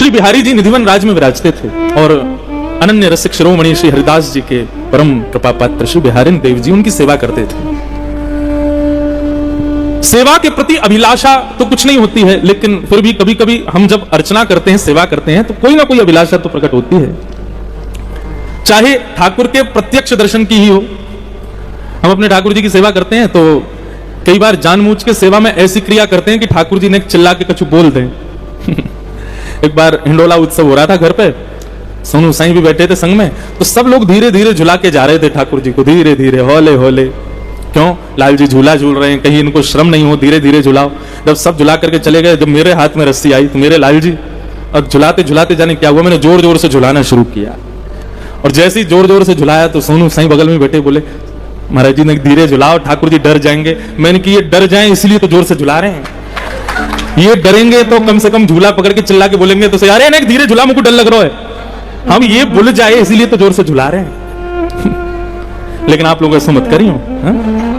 श्री बिहारी जी निधिवन राज में विराजते थे और अनन्य रसिक शिरोमणि श्री हरिदास जी के परम कृपा पात्र श्री बिहारी देव जी उनकी सेवा करते थे। सेवा के प्रति अभिलाषा तो कुछ नहीं होती है, लेकिन फिर भी कभी कभी हम जब अर्चना करते हैं, सेवा करते हैं, तो कोई ना कोई अभिलाषा तो प्रकट होती है, चाहे ठाकुर के प्रत्यक्ष दर्शन की ही हो। हम अपने ठाकुर जी की सेवा करते हैं तो कई बार जानबूझ के सेवा में ऐसी क्रिया करते हैं कि ठाकुर जी ने चिल्ला के कछु बोल दें। एक बार हिंडोला उत्सव हो रहा था घर पे, सोनू साईं भी बैठे थे संग में, तो सब लोग धीरे धीरे झुला के जा रहे थे ठाकुर जी को, धीरे धीरे हौले हौले। क्यों? लाल जी झूला झूल रहे हैं, कहीं इनको श्रम नहीं हो, धीरे धीरे झुलाओ। जब सब झुला करके चले गए, जब मेरे हाथ में रस्सी आई तो मेरे लाल जी, और झुलाते झुलाते जाने क्या हुआ, मैंने जोर जोर से झुलाना शुरू किया, और जैसे ही जोर जोर से झुलाया तो सोनू साईं बगल में बैठे बोले, महाराज जी ने धीरे झुलाओ, ठाकुर जी डर जाएंगे। मैंने कि ये डर जाएं इसलिए तो जोर से झुला रहे हैं, ये डरेंगे तो कम से कम झूला पकड़ के चिल्ला के बोलेंगे तो सही, अरे नहीं धीरे झुला, मुझको डर लग रहा है। हम ये भूल जाए इसलिए तो जोर से झुला रहे हैं। लेकिन आप लोग ऐसा मत करियो,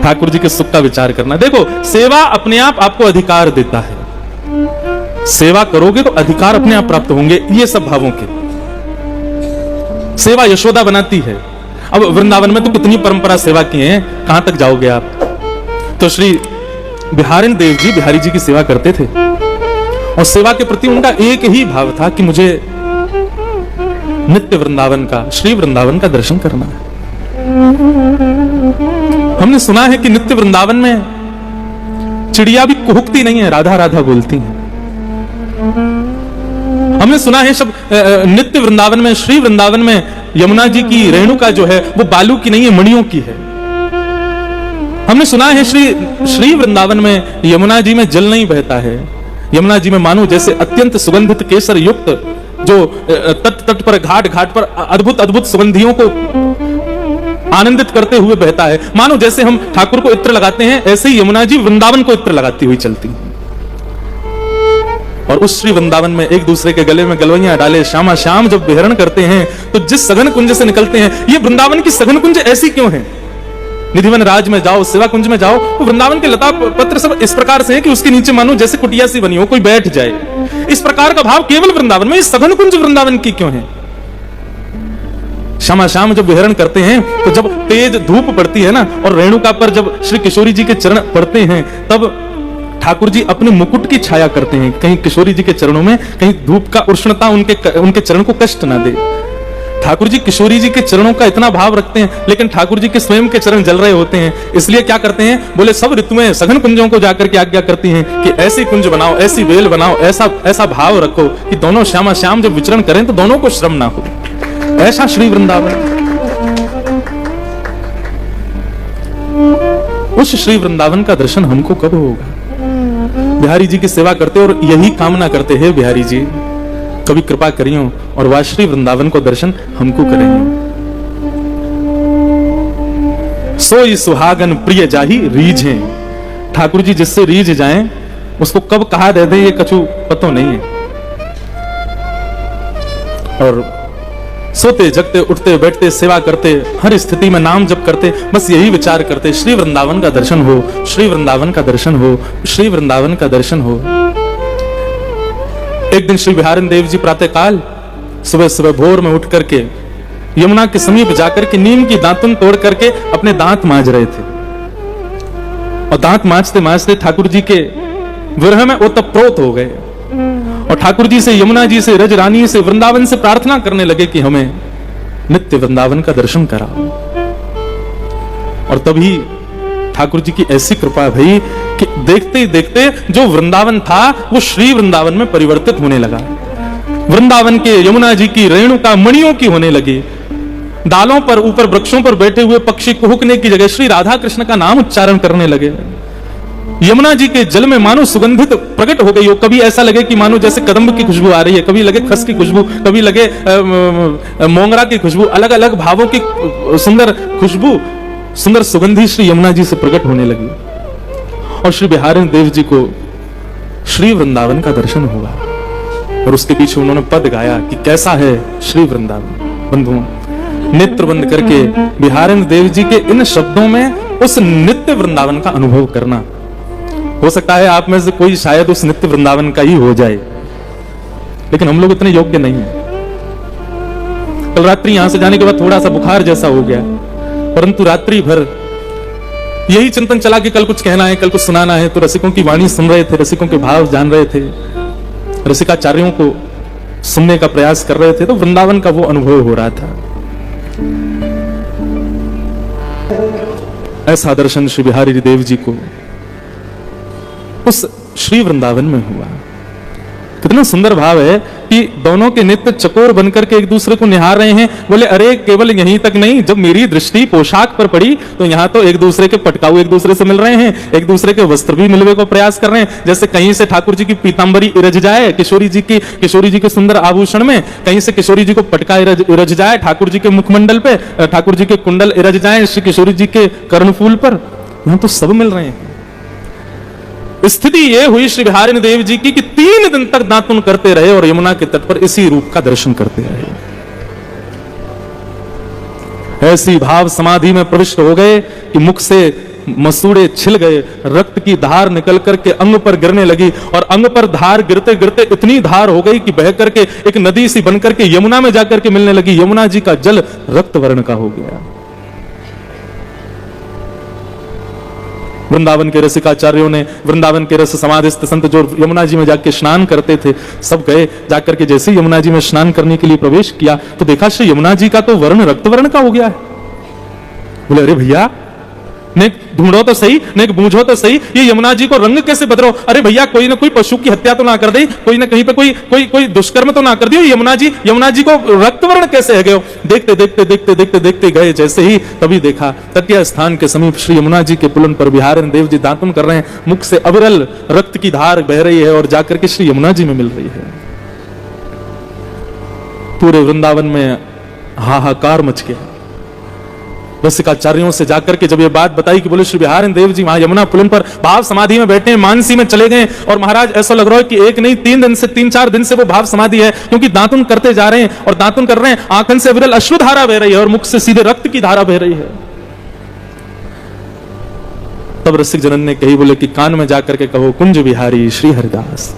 ठाकुर जी के सुख का विचार करना। देखो, सेवा अपने आप आपको अधिकार देता है, सेवा करोगे तो अधिकार अपने आप प्राप्त होंगे, ये सब भावों के। सेवा यशोदा बनाती है। अब वृंदावन में तो कितनी परंपरा सेवा की है, कहां तक जाओगे आप। तो श्री बिहारी देव जी बिहारी जी की सेवा करते थे, और सेवा के प्रति उनका एक ही भाव था कि मुझे नित्य वृंदावन का, श्री वृंदावन का दर्शन करना है। हमने सुना है कि नित्य वृंदावन में चिड़िया भी कुहुकती नहीं है, राधा राधा बोलती है। हमने सुना है सब नित्य वृंदावन में, श्री वृंदावन में यमुना जी की रेणुका जो है वो बालू की नहीं है, मणियों की है। हमने सुना है श्री वृंदावन में यमुना जी में जल नहीं बहता है, यमुना जी में मानो जैसे अत्यंत सुगंधित केसर युक्त जो तट तट पर, घाट घाट पर अद्भुत अद्भुत सुगंधियों को आनंदित करते हुए बहता है। मानो जैसे हम ठाकुर को इत्र लगाते हैं, ऐसे ही यमुना जी वृंदावन को इत्र लगाती हुई चलती हैं। और उस श्री वृंदावन में एक दूसरे के गले में गलवैया डाले श्यामा श्याम जब विहरण करते हैं तो जिस सघन कुंज से निकलते हैं, ये वृंदावन की सघन कुंज ऐसी क्यों है? निधिवन राज में जाओ, सेवा कुंज में जाओ, तो वृंदावन के लता पत्र सब इस प्रकार से है कि उसके नीचे मानो जैसे कुटिया सी बनी हो, कोई बैठ जाए। इस प्रकार का भाव केवल वृंदावन में, इस सघन कुंज वृंदावन की क्यों है? श्यामा श्याम जब विहरण करते हैं तो जब तेज धूप पड़ती है ना, और रेणुका पर जब श्री किशोरी जी के चरण पड़ते हैं, तब ठाकुर जी अपने मुकुट की छाया करते हैं, कहीं किशोरी जी के चरणों में कहीं धूप का उष्णता उनके चरण को कष्ट ना दे। ठाकुर जी किशोरी जी के चरणों का इतना भाव रखते हैं, लेकिन ठाकुर जी के स्वयं के चरण जल रहे होते हैं, इसलिए क्या करते हैं, बोले सब ऋतुएं सघन कुंजों को जाकर के आज्ञा करती हैं कि ऐसी कुंज बनाओ, ऐसी बेल बनाओ, ऐसा भाव रखो कि दोनों श्यामा श्याम जब विचरण करें तो दोनों को श्रम ना हो। ऐसा श्री वृंदावन। उस श्री वृंदावन का दर्शन हमको कब होगा? बिहारी जी की सेवा करते और यही कामना करते हैं, बिहारी जी कभी कृपा करियो और वह श्री वृंदावन को दर्शन हमको करेंगे। सोई सुहागन प्रिय जाही रीझे, ठाकुर जी जिससे रीझ जाएं उसको कब कहा दे दे ये कछु पतो नहीं है। और सोते जगते उठते बैठते सेवा करते, हर स्थिति में नाम जप करते, बस यही विचार करते, श्री वृंदावन का दर्शन हो, श्री वृंदावन का दर्शन हो, श्री वृंदावन का दर्शन हो। एक दिन श्री बिहारी देव जी प्रातःकाल सुबह सुबह भोर में उठ करके यमुना के समीप जाकर के नीम की दातुन तोड़ करके अपने दांत मांज रहे थे, और दांत मांजते मांजते ठाकुर जी के विरह में ओतप्रोत हो गए, और ठाकुर जी से, यमुना जी से, रज रानी से, वृंदावन से प्रार्थना करने लगे कि हमें नित्य वृंदावन का दर्शन कराओ। और तभी ठाकुर जी की ऐसी कृपा भई कि देखते ही देखते जो वृंदावन था वो श्री वृंदावन में परिवर्तित होने लगा। वृंदावन के यमुना जी की रेणुका मणियों की होने लगी। डालों पर, ऊपर वृक्षों पर बैठे हुए पक्षी कुहुकने की जगह श्री राधा कृष्ण का नाम उच्चारण करने लगे। यमुना जी के जल में मानो सुगंधित प्रकट हो गई हो, कभी ऐसा लगे कि मानो जैसे कदम्ब की खुशबू आ रही है, कभी लगे खस की खुशबू, कभी लगे मोंगरा की खुशबू, अलग अलग भावों की सुंदर खुशबू, सुंदर सुगंधी श्री यमुना जी से प्रकट होने लगी। और श्री बिहारी देव जी को श्री वृंदावन का दर्शन हुआ, और उसके पीछे उन्होंने पद गाया कि कैसा है श्री वृंदावन। बंधुओं, नेत्र बंद करके बिहारी देव जी के इन शब्दों में उस नित्य वृंदावन का अनुभव करना। हो सकता है आप में से कोई शायद उस नित्य वृंदावन का ही हो जाए, लेकिन हम लोग इतने योग्य नहीं है। कल रात्रि यहां से जाने के बाद थोड़ा सा बुखार जैसा हो गया, परंतु रात्रि भर यही चिंतन चला कि कल कुछ कहना है, कल कुछ सुनाना है। तो रसिकों की वाणी सुन रहे थे, रसिकों के भाव जान रहे थे, रसिकाचार्यों को सुनने का प्रयास कर रहे थे। तो वृंदावन का वो अनुभव हो रहा था। ऐसा दर्शन श्री बिहारी देव जी को उस श्री वृंदावन में हुआ। कितना सुंदर भाव है कि दोनों के नित्य चकोर बनकर के एक दूसरे को निहार रहे हैं। बोले अरे केवल यहीं तक नहीं, जब मेरी दृष्टि पोशाक पर पड़ी तो यहाँ तो एक दूसरे के पटकाऊ एक दूसरे से मिल रहे हैं, एक दूसरे के वस्त्र भी मिलने को प्रयास कर रहे हैं। जैसे कहीं से ठाकुर जी की पीतांबरी इरज जाए किशोरी जी के सुंदर आभूषण में, कहीं से किशोरी जी को पटका इरज जाए ठाकुर जी के मुखमंडल पे, ठाकुर जी के कुंडल इरज जाए श्री किशोरी जी के कर्णफूल पर, यहाँ तो सब मिल रहे हैं। स्थिति ये हुई श्री बिहारी देव जी की कि 3 दिन तक दातुन करते रहे और यमुना के तट पर इसी रूप का दर्शन करते रहे। ऐसी भाव समाधि में प्रविष्ट हो गए कि मुख से मसूड़े छिल गए, रक्त की धार निकल करके अंग पर गिरने लगी और अंग पर धार गिरते गिरते इतनी धार हो गई कि बह करके एक नदी सी बन करके यमुना में जाकर के मिलने लगी। यमुना जी का जल रक्त वर्ण का हो गया। वृंदावन के रसिकाचार्यों ने, वृंदावन के रस समाधिस्थ संत जो यमुना जी में जाके स्नान करते थे, सब गए जाकर के जैसे यमुना जी में स्नान करने के लिए प्रवेश किया तो देखा श्री यमुना जी का तो वर्ण रक्त वर्ण का हो गया है। बोले अरे भैया, ने ढूंढो तो सही, ने बूझो तो सही, ये यमुना जी को रंग कैसे बदलो? अरे भैया कोई ना कोई पशु की हत्या तो ना कर दी, कोई ना कहीं पे कोई दुष्कर्म तो ना कर दियो। यमुना जी को रक्तवर्ण कैसे है गए? देखते देखते देखते देखते देखते गए जैसे ही, तभी देखा तटीय स्थान के समीप श्री यमुना जी के पुलन पर बिहारी देव जी दातुन कर रहे हैं। मुख से अविरल रक्त की धार बह रही है और जाकर के श्री यमुना जी में मिल रही है। पूरे वृंदावन में हाहाकार मच गया। रसिकाचार्यों से जाकर के जब ये बात बताई कि बोले श्री बिहारी देव जी वहां यमुना पुलन पर भाव समाधि में बैठे हैं, मानसी में चले गए और महाराज ऐसा लग रहा है कि एक नहीं 3-4 दिन से वो भाव समाधि है, क्योंकि दातुन करते जा रहे हैं और दातुन कर रहे हैं, आंखन से विरल अश्रुधारा बह रही है और मुख से सीधे रक्त की धारा बह रही है। तब रसिक जनन ने कही, बोले कि कान में जाकर के कहो कुंज बिहारी श्री हरिदास,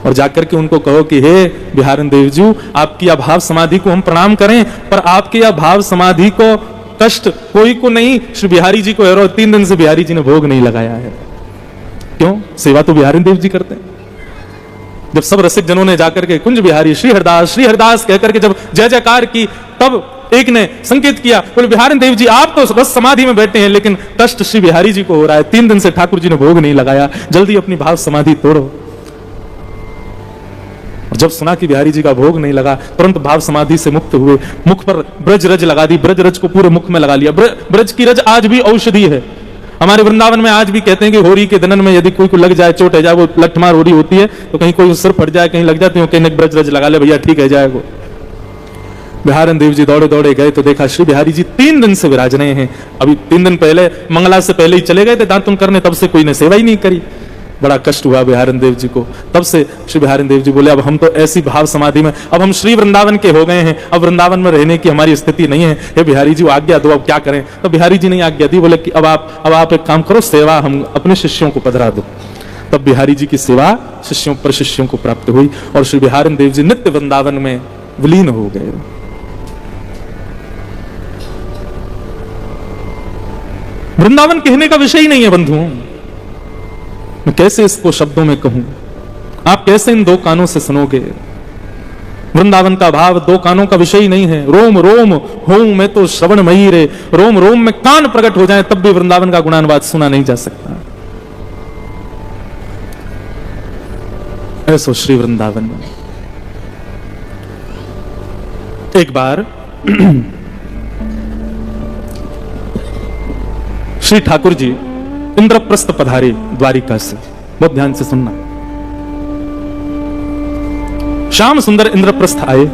और जाकर के उनको कहो कि हे बिहारी देव जी, आपकी अभाव समाधि को हम प्रणाम करें, पर आपकी अभाव समाधि को कष्ट कोई को नहीं, श्री बिहारी जी को है। 3 दिन से बिहारी जी ने भोग नहीं लगाया है। क्यों? सेवा तो बिहारी देव जी करते हैं। जब सब रसिक जनों ने जाकर के कुंज बिहारी श्री हरिदास कहकर के जब जय जयकार की, तब एक ने संकेत किया, बोले बिहारी देव जी आप तो बस समाधि में बैठे हैं, लेकिन कष्ट श्री बिहारी जी को हो रहा है। 3 दिन से ठाकुर जी ने भोग नहीं लगाया, जल्दी अपनी भाव समाधि तोड़ो। जब सुना कि बिहारी जी का भोग नहीं लगा, तुरंत भाव समाधि से मुक्त हुए, मुख पर ब्रज रज लगा दी, ब्रज रज को पूरे मुख में लगा लिया। ब्रज की रज आज भी औषधि है। हमारे वृंदावन में आज भी कहते हैं कि होरी के दनन में यदि कोई को लग जाए, चोट है जाए, वो लठमार होरी होती है, तो कहीं कोई सिर फट जाए, कहीं लग जाती है, कहीं ब्रज रज लगा ले भैया ठीक है जाएगा। बिहारी देव जी दौड़े दौड़े गए तो देखा श्री बिहारी जी 3 दिन से विराज रहे हैं। अभी 3 दिन पहले मंगला से पहले ही चले गए थे दातुन करने, तब से कोई ने सेवा ही नहीं करी। बड़ा कष्ट हुआ बिहारी देव जी को। तब से श्री बिहारी देव जी बोले अब हम तो ऐसी भाव समाधि में, अब हम श्री वृंदावन के हो गए हैं, अब वृंदावन में रहने की हमारी स्थिति नहीं है। हे बिहारी जी आज्ञा दो, अब क्या करें? तो बिहारी जी ने आज्ञा दी, बोले कि अब आप एक काम करो, सेवा हम अपने शिष्यों को पधरा दो। तब बिहारी जी की सेवा शिष्यों को प्राप्त हुई और श्री बिहारी देव जी नित्य वृंदावन में विलीन हो गए। वृंदावन कहने का विषय ही नहीं है बंधुओं, मैं कैसे इसको शब्दों में कहूं, आप कैसे इन 2 कानों से सुनोगे? वृंदावन का भाव 2 कानों का विषय ही नहीं है। रोम रोम हों मैं तो श्रवण मई रे, रोम रोम में कान प्रकट हो जाए तब भी वृंदावन का गुणानुवाद सुना नहीं जा सकता। ऐसो श्री वृंदावन में एक बार श्री ठाकुर जी इंद्रप्रस्थ पधारे द्वारिका से। बहुत ध्यान से सुनना। श्याम सुंदर इंद्रप्रस्थ आए,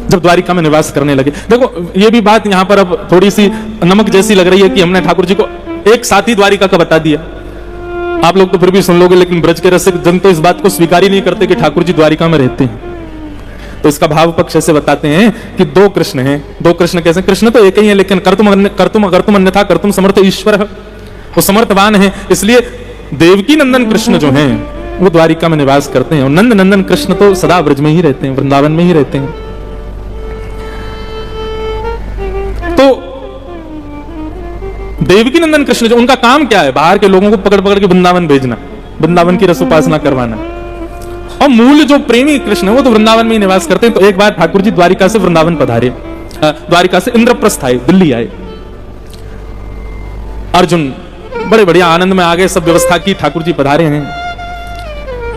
जब द्वारिका में निवास करने लगे। देखो ये भी बात यहां पर अब थोड़ी सी नमक जैसी लग रही है कि हमने ठाकुर जी को एक साथ ही द्वारिका का बता दिया। आप लोग तो फिर भी सुन लोगे, लेकिन ब्रज के रसिक जन तो इस बात को स्वीकार ही नहीं करते कि ठाकुर जी द्वारिका में रहते हैं। तो इसका भाव पक्ष ऐसे बताते हैं कि 2 कृष्ण हैं। 2 कृष्ण कैसे? कृष्ण तो एक ही है, लेकिन कर्तुम अन्यथा कर्तुम समर्थ ईश्वर, वो समर्थवान है। इसलिए देवकी नंदन कृष्ण जो हैं वो द्वारिका में निवास करते हैं और नंद नंदन कृष्ण तो सदा ब्रज में ही रहते हैं, वृंदावन में ही रहते हैं। तो देवकी नंदन कृष्ण जो उनका काम क्या है, बाहर के लोगों को पकड़ पकड़ के वृंदावन भेजना, वृंदावन की रस उपासना करवाना। और मूल जो प्रेमी कृष्ण है वो तो वृंदावन में ही निवास करते हैं। तो एक बार ठाकुर जी द्वारिका से वृंदावन पधारे, द्वारिका से इंद्रप्रस्थ आए, दिल्ली आए। अर्जुन बड़े बढ़िया आनंद में आ गए, सब व्यवस्था की, ठाकुर जी पधारे हैं।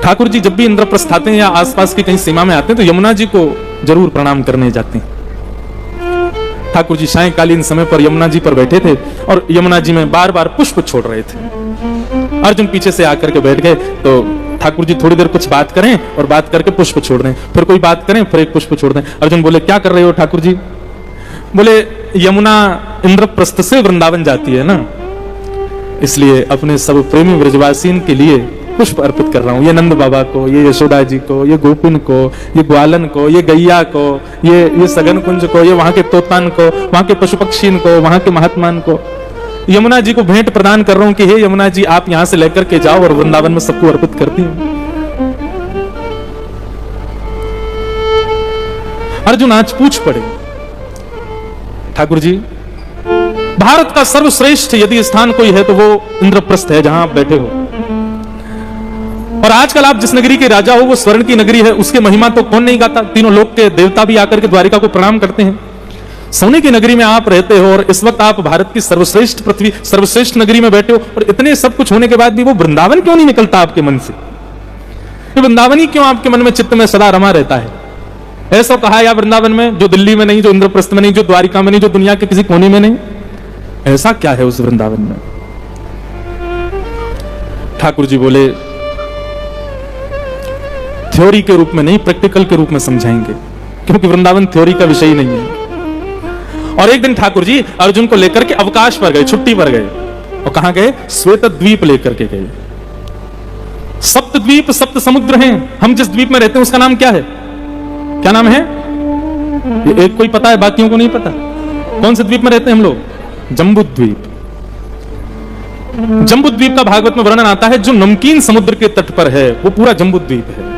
ठाकुर जी जब भी इंद्रप्रस्थ आते हैं या आसपास की कहीं सीमा में आते हैं तो यमुना जी को जरूर प्रणाम करने जाते हैं। ठाकुर जी सायंकालीन समय पर यमुना जी पर बैठे थे और यमुना जी में बार बार पुष्प छोड़ रहे थे। अर्जुन पीछे से आकर के बैठ गए तो ठाकुर जी थोड़ी देर कुछ बात करें और बात करके पुष्प छोड़ दें, फिर कोई बात करें फिर एक पुष्प छोड़ दें। अर्जुन बोले क्या कर रहे हो ठाकुर जी? बोले यमुना इंद्रप्रस्थ से वृंदावन जाती है ना, इसलिए अपने सब प्रेमी ब्रजवासियों के लिए पुष्प अर्पित कर रहा हूं। ये नंद बाबा को, ये यशोदा जी को, ये गोपिन को, ये ग्वालन को, ये गैया को, ये सगन कुंज को, ये वहां के तोतान को, वहां के पशु पक्षीन को, वहां के महात्मान को, यमुना जी को भेंट प्रदान कर रहा हूं कि हे यमुना जी आप यहां से लेकर के जाओ और वृंदावन में सबको अर्पित करती हूं। अर्जुन आज पूछ पड़े, ठाकुर जी भारत का सर्वश्रेष्ठ यदि स्थान कोई है तो वो इंद्रप्रस्थ है जहां आप बैठे हो, और आजकल आप जिस नगरी के राजा हो वो स्वर्ण की नगरी है, उसके महिमा तो कौन नहीं गाता। तीनों लोक के देवता भी आकर के द्वारिका को प्रणाम करते हैं। सोने की नगरी में आप रहते हो और इस वक्त आप भारत की सर्वश्रेष्ठ पृथ्वी सर्वश्रेष्ठ नगरी में बैठे हो, और इतने सब कुछ होने के बाद भी वो वृंदावन क्यों नहीं निकलता आपके मन से? ये वृंदावन ही क्यों आपके मन में चित्त में सदा रमा रहता है? ऐसा कहा या वृंदावन में जो दिल्ली में नहीं, जो इंद्रप्रस्थ में नहीं, जो द्वारिका में नहीं, जो दुनिया के किसी कोने में नहीं, ऐसा क्या है उस वृंदावन में? ठाकुर जी बोले थ्योरी के रूप में नहीं, प्रैक्टिकल के रूप में समझाएंगे, क्योंकि वृंदावन थ्योरी का विषय ही नहीं है। और एक दिन ठाकुर जी अर्जुन को लेकर के अवकाश पर गए, छुट्टी पर गए, और कहां गए? श्वेत द्वीप लेकर के गए। सप्त द्वीप सप्त समुद्र हैं, हम जिस द्वीप में रहते हैं उसका नाम क्या है? क्या नाम है? ये एक कोई पता है, बाकियों को नहीं पता। कौन से द्वीप में रहते हैं हम लोग? जम्बूद्वीप। जम्बूद्वीप का भागवत में वर्णन आता है, जो नमकीन समुद्र के तट पर है वो पूरा जम्बूद्वीप है।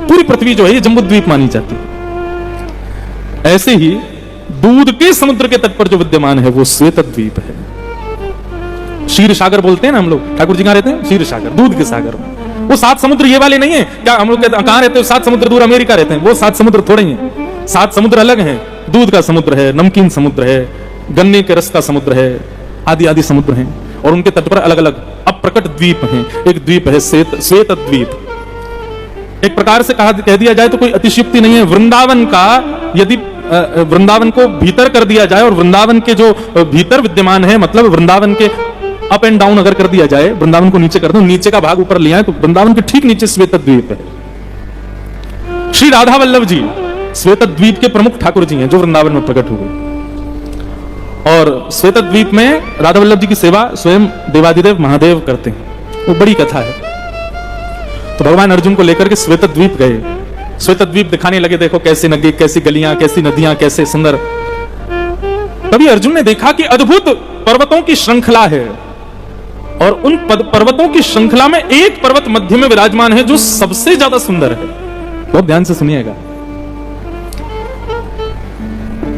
पूरी पृथ्वी जो है ये जम्बूद्वीप मानी जाती है। ऐसे ही दूध के समुद्र के तट पर जो विद्यमान है वो श्वेत द्वीप है। क्षीर सागर बोलते हैं ना हम लोग। ठाकुर जी कहां रहते हैं? क्षीर सागर, दूध के सागर में। वो 7 समुद्र ये वाले नहीं है क्या? हम लोग कहां रहते हो? 7 समुद्र दूर अमेरिका रहते हैं। वो 7 समुद्र थोड़े ही हैं। 7 समुद्र अलग हैं। दूध का समुद्र है, नमकीन समुद्र है, गन्ने के रस का समुद्र है, आदि आदि समुद्र हैं, और उनके तट पर अलग अलग अप्रकट द्वीप हैं। एक द्वीप है श्वेत द्वीप। एक प्रकार से कह दिया जाए तो कोई अतिशयोक्ति नहीं है। वृंदावन का यदि वृंदावन को भीतर कर दिया जाए और वृंदावन के जो भीतर विद्यमान है, मतलब वृंदावन के अप एंड डाउन अगर कर दिया जाए, वृंदावन को नीचे कर दो, नीचे का भाग ऊपर लिया है, तो वृंदावन के ठीक नीचे श्वेत द्वीप है। श्री राधा वल्लभ जी श्वेत द्वीप के प्रमुख ठाकुर जी हैं जो वृंदावन में प्रकट हुए। और श्वेत द्वीप में राधा वल्लभ जी की सेवा स्वयं देवादिदेव महादेव करते हैं। वो बड़ी कथा है। तो भगवान अर्जुन को लेकर के श्वेत द्वीप गए। श्वेत द्वीप दिखाने लगे, देखो कैसी नदी, कैसी गलियां, कैसी नदियां, कैसे सुंदर। तभी अर्जुन ने देखा कि अद्भुत पर्वतों की श्रृंखला है, और उन पर्वतों की श्रृंखला में एक पर्वत मध्य में विराजमान है जो सबसे ज्यादा सुंदर है। बहुत ध्यान से सुनिएगा।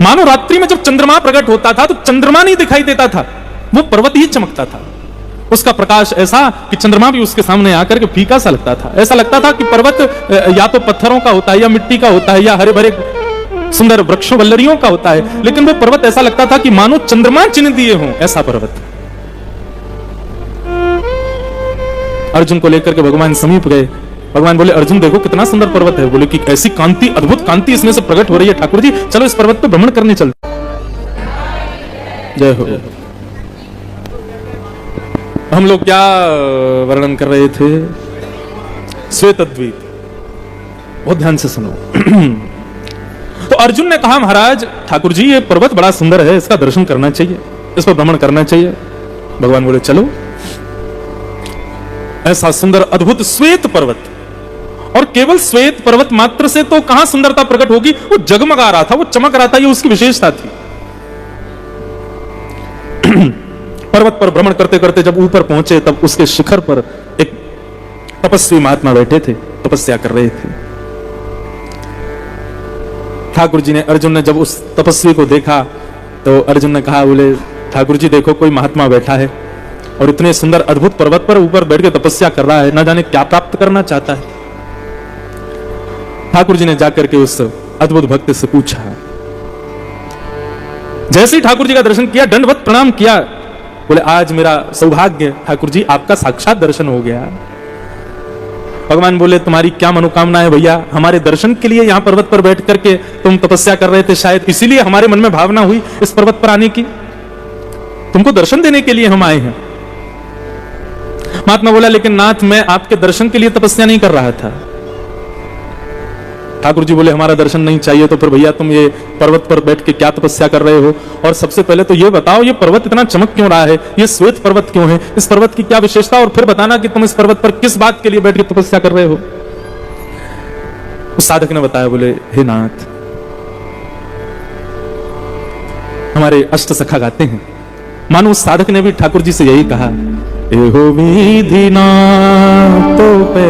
मानो रात्रि में जब चंद्रमा प्रकट होता था तो चंद्रमा नहीं दिखाई देता था, वो पर्वत ही चमकता था। उसका प्रकाश ऐसा कि चंद्रमा भी उसके सामने आकर के फीका सा लगता था। ऐसा लगता था कि पर्वत या तो पत्थरों का होता है, या मिट्टी का होता है, या हरे भरे सुंदर वृक्षों वल्लरियों का होता है, लेकिन वो पर्वत ऐसा लगता था कि मानो चंद्रमा चिन्ह दिए हों, ऐसा पर्वत। अर्जुन को लेकर के भगवान समीप गए। भगवान बोले, अर्जुन देखो कितना सुंदर पर्वत है। बोले कि ऐसी कांति, अद्भुत कांति इसमें से प्रकट हो रही है ठाकुर जी, चलो इस पर्वत पर भ्रमण करने चलते। जय हो। हम लोग क्या वर्णन कर रहे थे? श्वेत द्वीप। बहुत ध्यान से सुनो। तो अर्जुन ने कहा, महाराज ठाकुर जी ये पर्वत बड़ा सुंदर है, इसका दर्शन करना चाहिए, इस पर भ्रमण करना चाहिए। भगवान बोले चलो। ऐसा सुंदर अद्भुत श्वेत पर्वत, और केवल श्वेत पर्वत मात्र से तो कहां सुंदरता प्रकट होगी, वो जगमगा रहा था, वो चमक रहा था, ये उसकी विशेषता थी। पर्वत पर भ्रमण करते करते जब ऊपर पहुंचे तब उसके शिखर पर एक तपस्वी महात्मा बैठे थे, तपस्या कर रहे थे। ठाकुर जी ने, अर्जुन ने जब उस तपस्वी को देखा तो अर्जुन ने कहा, बोले ठाकुर जी देखो कोई महात्मा बैठा है और इतने सुंदर अद्भुत पर्वत पर ऊपर बैठ के तपस्या कर रहा है, न जाने क्या प्राप्त करना चाहता है। ठाकुर जी ने जाकर के उस अद्भुत भक्त से पूछा। जैसे ही ठाकुर जी का दर्शन किया, दंडवत प्रणाम किया, बोले आज मेरा सौभाग्य ठाकुर जी आपका साक्षात दर्शन हो गया। भगवान बोले तुम्हारी क्या मनोकामना है भैया? हमारे दर्शन के लिए यहाँ पर्वत पर बैठ करके तुम तपस्या कर रहे थे, शायद इसीलिए हमारे मन में भावना हुई इस पर्वत पर आने की। तुमको दर्शन देने के लिए हम आए हैं। महात्मा बोला लेकिन नाथ मैं आपके दर्शन के लिए तपस्या नहीं कर रहा था। ठाकुर जी बोले हमारा दर्शन नहीं चाहिए तो फिर भैया तुम ये पर्वत पर बैठ के क्या तपस्या कर रहे हो? और सबसे पहले तो ये बताओ ये पर्वत इतना चमक क्यों रहा है? ये श्वेत पर्वत क्यों है? इस पर्वत की क्या विशेषता? और फिर बताना कि तुम इस पर्वत पर किस बात के लिए बैठ के तपस्या कर रहे हो? उस साधक ने बताया, बोले हे नाथ, हमारे अष्ट सखा गाते हैं। मानो उस साधक ने भी ठाकुर जी से यही कहा, एहो विधि नाथों पे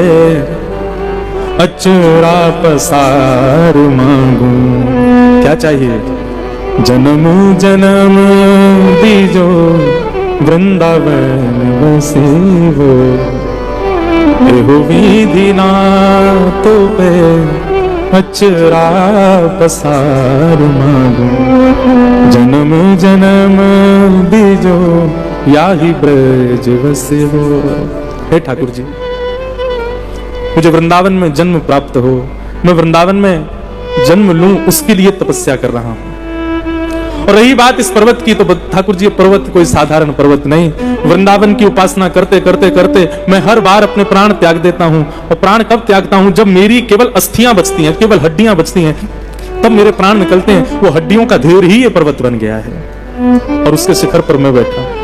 अचरा पसार मांगू। क्या चाहिए? जन्म जन्म दीजो वृंदावन बसे वो। एहो विधि नाथों पे अचरा पसार मांगू। जन्म जन्म दीजो याही ब्रज बसे वो। हे ठाकुर जी, मुझे वृंदावन में जन्म प्राप्त हो, मैं वृंदावन में जन्म लूं, उसके लिए तपस्या कर रहा हूं। और रही बात इस पर्वत की, तो ठाकुर जी पर्वत कोई साधारण पर्वत नहीं। वृंदावन की उपासना करते करते करते मैं हर बार अपने प्राण त्याग देता हूं। और प्राण कब त्यागता हूं? जब मेरी केवल अस्थियां बचती हैं, केवल हड्डियां बचती हैं, तब मेरे प्राण निकलते हैं। वो हड्डियों का ढेर ही ये पर्वत बन गया है और उसके शिखर पर मैं बैठा हूं।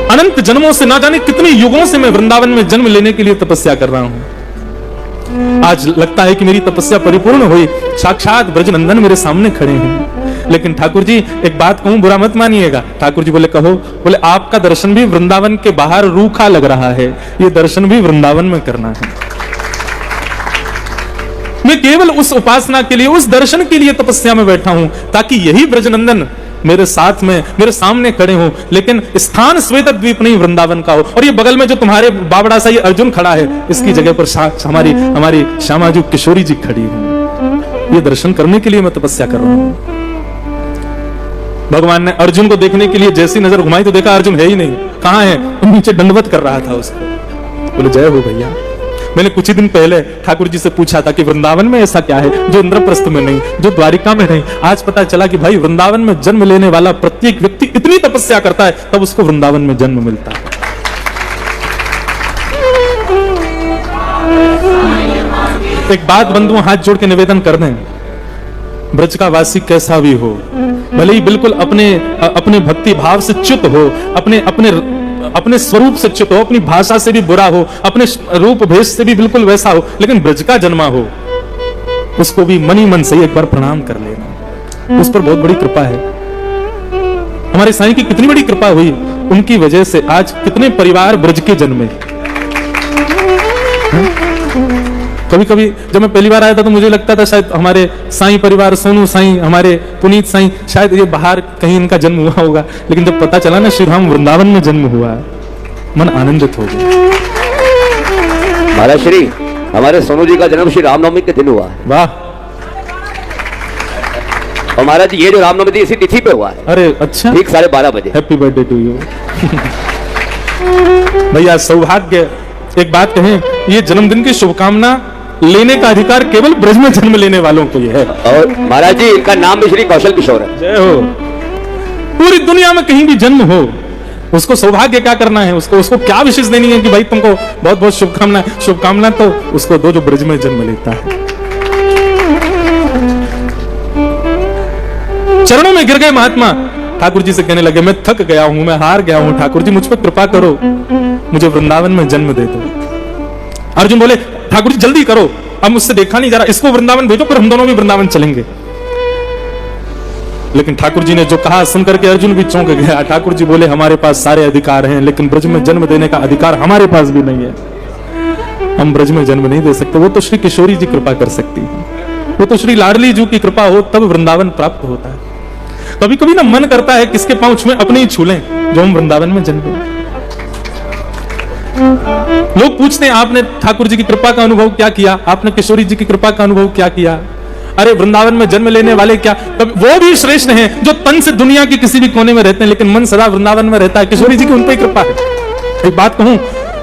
अनंत जन्मों से, ना जाने कितने युगों से मैं वृंदावन में जन्म लेने के लिए तपस्या कर रहा हूं। आज लगता है कि मेरी तपस्या परिपूर्ण हुई, साक्षात ब्रजनंदन मेरे सामने खड़े हैं। लेकिन ठाकुर जी एक बात कहूं, बुरा मत मानिएगा। ठाकुर जी बोले कहो। बोले आपका दर्शन भी वृंदावन के बाहर रूखा लग रहा है, ये दर्शन भी वृंदावन में करना है। मैं केवल उस उपासना के लिए, उस दर्शन के लिए तपस्या में बैठा हूं, ताकि यही ब्रजनंदन मेरे साथ में, मेरे सामने खड़े हो। लेकिन स्थान श्वेत द्वीप नहीं, वृंदावन का हो। और ये बगल में जो तुम्हारे बावड़ा सा ये अर्जुन खड़ा है, इसकी जगह पर हमारी श्यामाजू किशोरी जी खड़ी है। ये दर्शन करने के लिए मैं तपस्या कर रहा हूं। भगवान ने अर्जुन को देखने के लिए जैसी नजर घुमाई तो देखा अर्जुन है ही नहीं। कहां है? नीचे दंडवत कर रहा था उसको। बोले जय हो भैया। मैंने कुछ ही दिन पहले ठाकुर जी से पूछा था कि वृंदावन में ऐसा क्या है जो इंद्रप्रस्थ में नहीं, जो द्वारिका में नहीं। आज पता चला कि भाई वृंदावन में जन्म लेने वाला प्रत्येक व्यक्ति इतनी तपस्या करता है, तब उसको वृंदावन में जन्म मिलता है। एक बात बंधुओं हाथ जोड़ के निवेदन कर दें, ब्रज का वासी कैसा भी हो, भले ही बिल्कुल अपने भक्ति भाव से च्युत हो, अपने स्वरूप से च्युत हो, अपनी भाषा से भी बुरा हो, अपने रूप भेष से भी बिल्कुल वैसा हो, लेकिन ब्रज का जन्मा हो, उसको भी मनी मन से एक बार प्रणाम कर लेना। उस पर बहुत बड़ी कृपा है। हमारे साईं की कितनी बड़ी कृपा हुई, उनकी वजह से आज कितने परिवार ब्रज के जन्मे। कभी कभी जब मैं पहली बार आया था तो मुझे लगता था शायद हमारे साईं परिवार, सोनू साईं, हमारे पुनीत साईं, शायद ये बाहर कहीं इनका जन्म हुआ होगा। लेकिन जब पता चला ना श्री राम वृंदावन में जन्म हुआ, मन आनंदित हो गया। महाराज श्री हमारे सोनू जी का जन्म श्री रामनवमी के दिन हुआ है। वाह। और महाराज ये जो रामनवमी थी इसी तिथि पे हुआ है। अरे अच्छा, ठीक 12:30 बजे। Happy birthday to you. भैया सौभाग्य, एक बात कहें, ये जन्मदिन की शुभकामना लेने का अधिकार केवल ब्रज में जन्म लेने वालों को ही है। और महाराज जी इनका नाम भी श्री कौशल किशोर है। जय हो। पूरी दुनिया में कहीं भी जन्म हो, उसको सौभाग्य क्या करना है, उसको क्या विशेष देनी है कि भाई तुमको बहुत बहुत शुभकामना। शुभकामना तो उसको दो जो ब्रज में जन्म लेता है। चरणों में गिर गए महात्मा, ठाकुर जी से कहने लगे मैं थक गया हूं, मैं हार गया हूं, ठाकुर जी मुझ पर कृपा करो, मुझे वृंदावन में जन्म दे दो। अर्जुन बोले ठाकुर जी जल्दी करो, अब मुझसे देखा नहीं जा रहा, इसको वृंदावन भेजो, फिर हम दोनों भी वृंदावन चलेंगे। लेकिन ठाकुर जी ने जो कहा सुन करके अर्जुन भी चौंक गया। ठाकुर जी बोले हमारे पास सारे अधिकार हैं, लेकिन ब्रज में जन्म देने का अधिकार हमारे पास भी नहीं है। हम ब्रज में जन्म नहीं दे सकते, वो तो श्री किशोरी जी कृपा कर सकती है, वो तो श्री लाडली जी की कृपा हो तब वृंदावन प्राप्त होता है। कभी कभी ना मन करता है किसके पांव छुएं, अपने ही छू लें जो हम वृंदावन में जन्मे। लोग पूछते हैं आपने ठाकुर जी की कृपा का अनुभव क्या किया, आपने किशोरी जी की कृपा का अनुभव क्या किया? अरे वृंदावन में जन्म लेने वाले क्या, वो भी श्रेष्ठ हैं जो तन से दुनिया के किसी भी कोने में रहते हैं लेकिन मन सदा वृंदावन में रहता है। किशोरी जी की उन पर कृपा है। एक बात कहूं,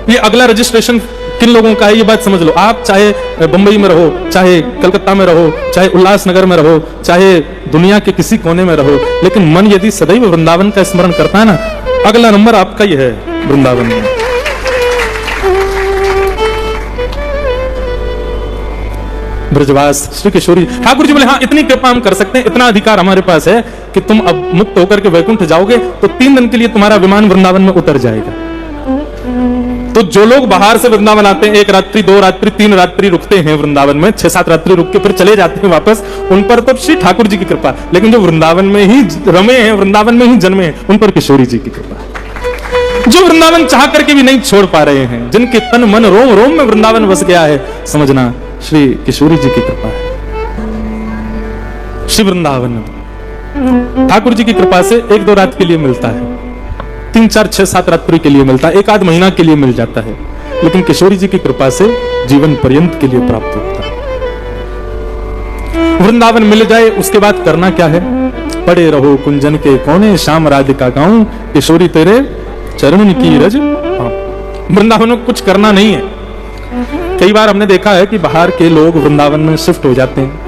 ये अगला रजिस्ट्रेशन किन लोगों का है ये बात समझ लो। आप चाहे बंबई में रहो, चाहे कलकत्ता में रहो, चाहे उल्लासनगर में रहो, चाहे दुनिया के किसी कोने में रहो, लेकिन मन यदि सदैव वृंदावन का स्मरण करता है ना, अगला नंबर आपका ही है वृंदावन में। ब्रजवास श्री किशोरी ठाकुर जी बोले हाँ इतनी कृपा हम कर सकते हैं, इतना अधिकार हमारे पास है कि तुम अब मुक्त होकर के वैकुंठ जाओगे तो 3 दिन के लिए तुम्हारा विमान वृंदावन में उतर जाएगा। तो जो लोग बाहर से वृंदावन आते हैं 1 रात्रि 2 रात्रि 3 रात्रि रुकते हैं वृंदावन में, 6-7 रात्रि रुक के फिर चले जाते हैं वापस, उन पर तो श्री ठाकुर जी की कृपा। लेकिन जो वृंदावन में ही रमे हैं, वृंदावन में ही जन्मे हैं, उन पर किशोरी जी की कृपा। जो वृंदावन चाह करके भी नहीं छोड़ पा रहे हैं, जिनके तन मन रोम रोम में वृंदावन बस गया है, समझना श्री किशोरी जी की कृपा है। श्री वृंदावन ठाकुर जी की कृपा से 1-2 रात के लिए मिलता है, 3-4-6-7 रात्रि के लिए मिलता है, 1-आध महीना के लिए मिल जाता है, लेकिन किशोरी जी की कृपा से जीवन पर्यंत के लिए प्राप्त होता है। वृंदावन मिल जाए उसके बाद करना क्या है? पड़े रहो कुंजन के कोने, श्याम राधिका गाऊं, किशोरी तेरे चरण की रज। वृंदावन में कुछ करना नहीं है। कई बार हमने देखा है कि बाहर के लोग वृंदावन में शिफ्ट हो जाते हैं,